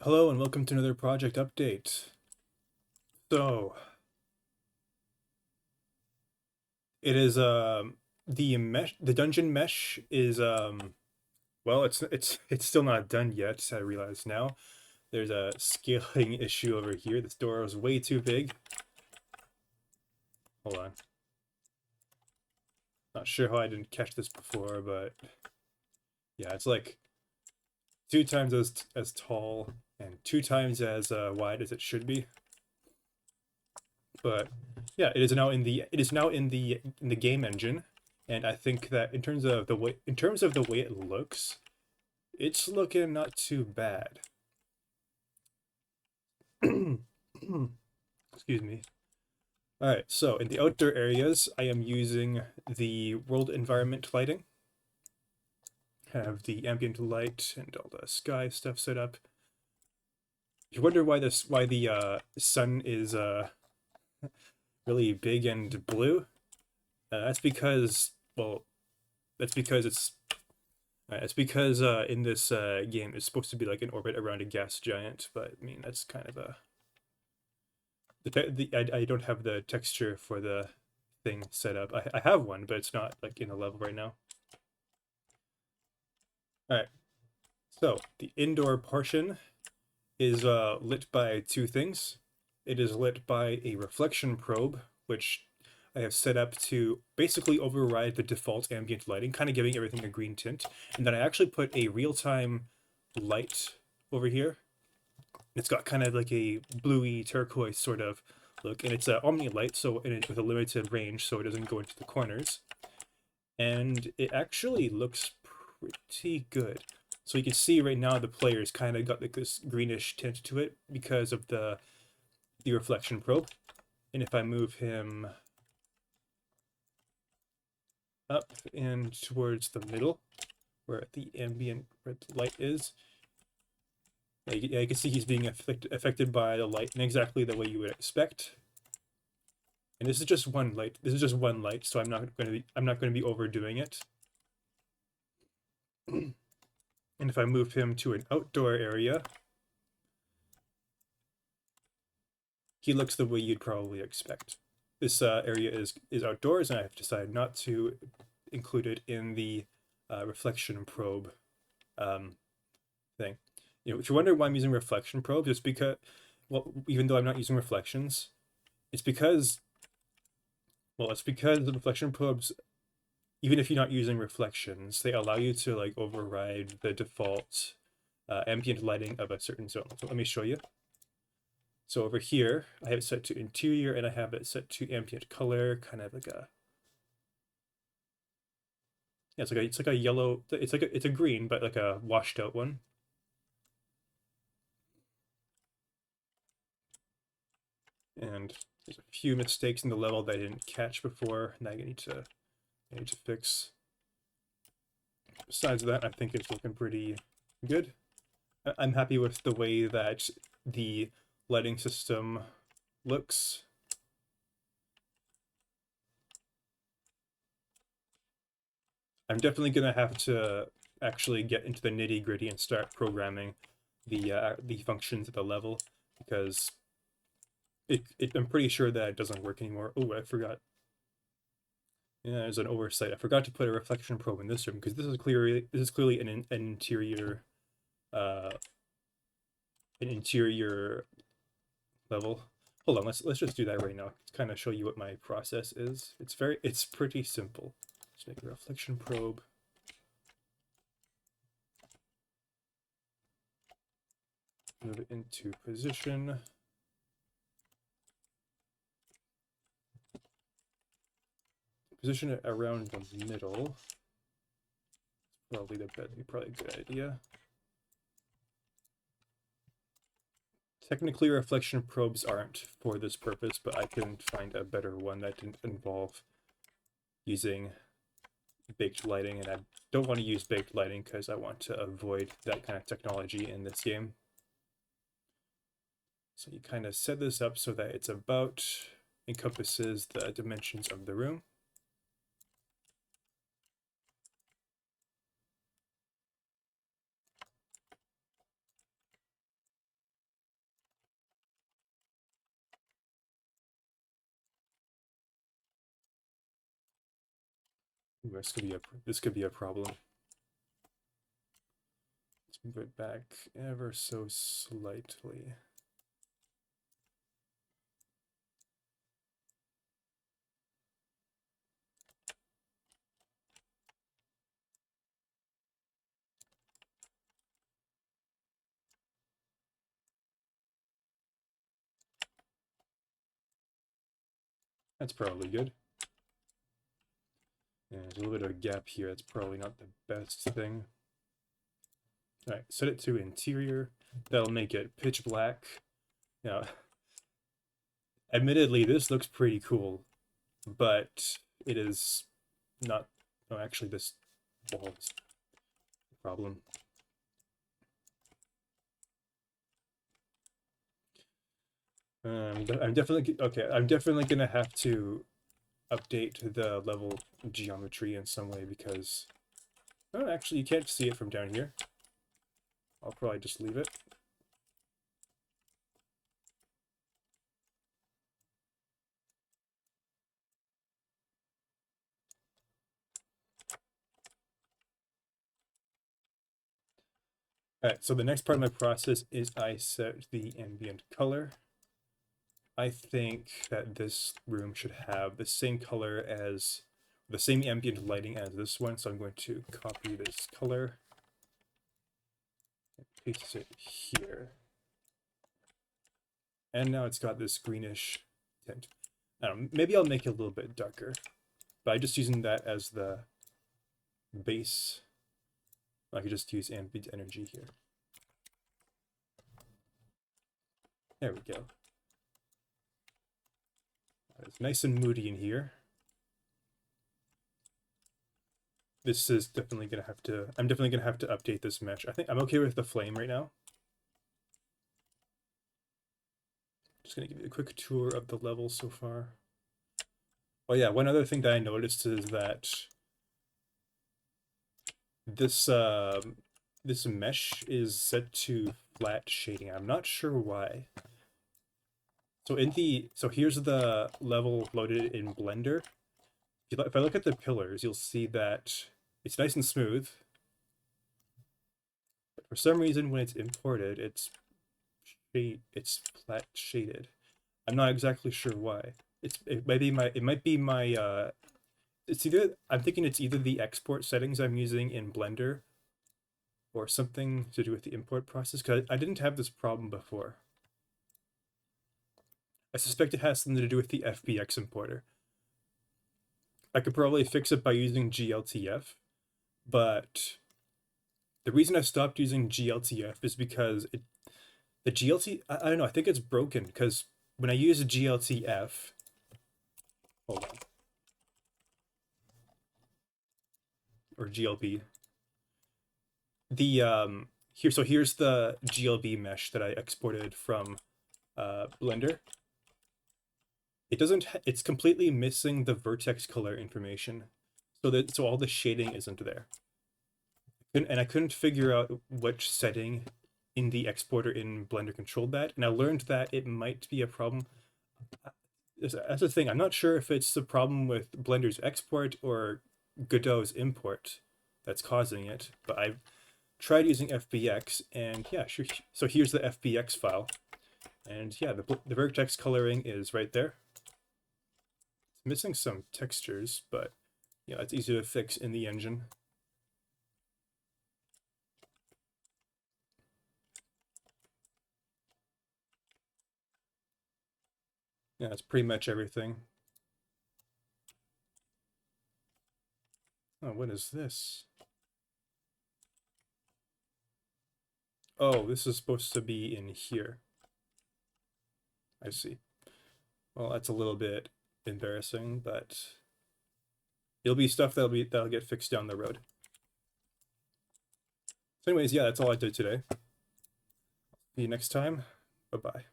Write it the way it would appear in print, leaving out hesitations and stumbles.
Hello and welcome to another project update. So it is the dungeon mesh is well it's still not done yet. I realize now. There's a scaling issue over here. This door is way too big. Hold on. Not sure how I didn't catch this before, but yeah, it's like 2 times as tall and 2 times as wide as it should be. But yeah, it is now in the game engine, and I think that in terms of the way it looks, it's looking not too bad. Excuse me. All right, so in the outdoor areas, I am using the world environment lighting. Have the ambient light and all the sky stuff set up. You wonder why the sun is really big and blue? That's because well, that's because it's because in this game it's supposed to be like in orbit around a gas giant, but I mean that's kind of a I don't have the texture for the thing set up. I have one, but it's not like in a level right now. All right, so the indoor portion is lit by two things. It is lit by a reflection probe, which I have set up to basically override the default ambient lighting, kind of giving everything a green tint. And then I actually put a real-time light over here. It's got kind of like a bluey turquoise sort of look, and it's an omni light, so with a limited range, so it doesn't go into the corners. And it actually looks pretty good. So you can see right now the player's kind of got like this greenish tint to it because of the reflection probe. And if I move him up and towards the middle, where the ambient red light is, you can see he's being affected by the light in exactly the way you would expect. And this is just one light. This is just one light, so I'm not going to be overdoing it. And if I move him to an outdoor area, he looks the way you'd probably expect. This area is outdoors, and I've decided not to include it in the reflection probe thing. You know, if you wonder why I'm using reflection probe, it's because, well, even though I'm not using reflections, it's because, it's because the reflection probes, even if you're not using reflections, they allow you to like override the default ambient lighting of a certain zone. So let me show you. So over here, I have it set to interior, and I have it set to ambient color, kind of like a, yeah, it's like a yellow, it's a green, but like a washed out one. And there's a few mistakes in the level that I didn't catch before, and I need to fix. Besides that, I think it's looking pretty good. I'm happy with the way that the lighting system looks. I'm definitely gonna have to actually get into the nitty gritty and start programming the functions at the level, because I'm pretty sure that it doesn't work anymore. Oh, I forgot. Yeah, there's an oversight. I forgot to put a reflection probe in this room because this is clearly an interior level. Hold on, let's just do that right now. Kind of show you what my process is. It's pretty simple. Let's make a reflection probe. Move it into position. Position it around the middle. Probably a good idea. Technically, reflection probes aren't for this purpose, but I can find a better one that didn't involve using baked lighting, and I don't want to use baked lighting because I want to avoid that kind of technology in this game. So you kind of set this up so that it's about encompasses the dimensions of the room. Ooh, this could be a problem. Let's move it back ever so slightly. That's probably good. And there's a little bit of a gap here. That's probably not the best thing. All right, set it to interior. That'll make it pitch black. Now, admittedly, this looks pretty cool, but it is not. Oh, actually, this wall is a problem. I'm definitely okay. I'm definitely gonna have to update the level geometry in some way because oh, actually, you can't see it from down here. I'll probably just leave it. All right, so the next part of my process is I set the ambient color. I think that this room should have the same color as the same ambient lighting as this one, so I'm going to copy this color and paste it here. And now it's got this greenish tint. I don't know, maybe I'll make it a little bit darker, but I'm just using that as the base. I could just use ambient energy here. There we go. It's nice and moody in here. This is definitely gonna have to, I'm definitely gonna have to update this mesh. I think I'm okay with the flame right now. Just gonna give you a quick tour of the level so far. Oh yeah, one other thing that I noticed is that this this mesh is set to flat shading. I'm not sure why. So here's the level loaded in Blender. If I look at the pillars, you'll see that it's nice and smooth. But for some reason, when it's imported, it's flat shaded. I'm not exactly sure why. It might be my it's either I'm thinking it's either the export settings I'm using in Blender or something to do with the import process, because I didn't have this problem before. I suspect it has something to do with the FBX importer. I could probably fix it by using GLTF, but the reason I stopped using GLTF is because the I don't know, I think it's broken because when I use a GLTF, hold on, or GLB, here's the GLB mesh that I exported from Blender. It's completely missing the vertex color information, so all the shading isn't there. And I couldn't figure out which setting in the exporter in Blender controlled that, and I learned that it might be a problem. That's the thing. I'm not sure if it's the problem with Blender's export or Godot's import that's causing it, but I've tried using FBX, and yeah, sure. So here's the FBX file, and yeah, the vertex coloring is right there. It's missing some textures, but yeah, it's easy to fix in the engine. Yeah, that's pretty much everything. Oh, what is this? Oh, this is supposed to be in here. I see. Well, that's a little bit embarrassing, but it'll be stuff that'll get fixed down the road. So anyways, yeah, that's all I did today. See you next time. Bye-bye.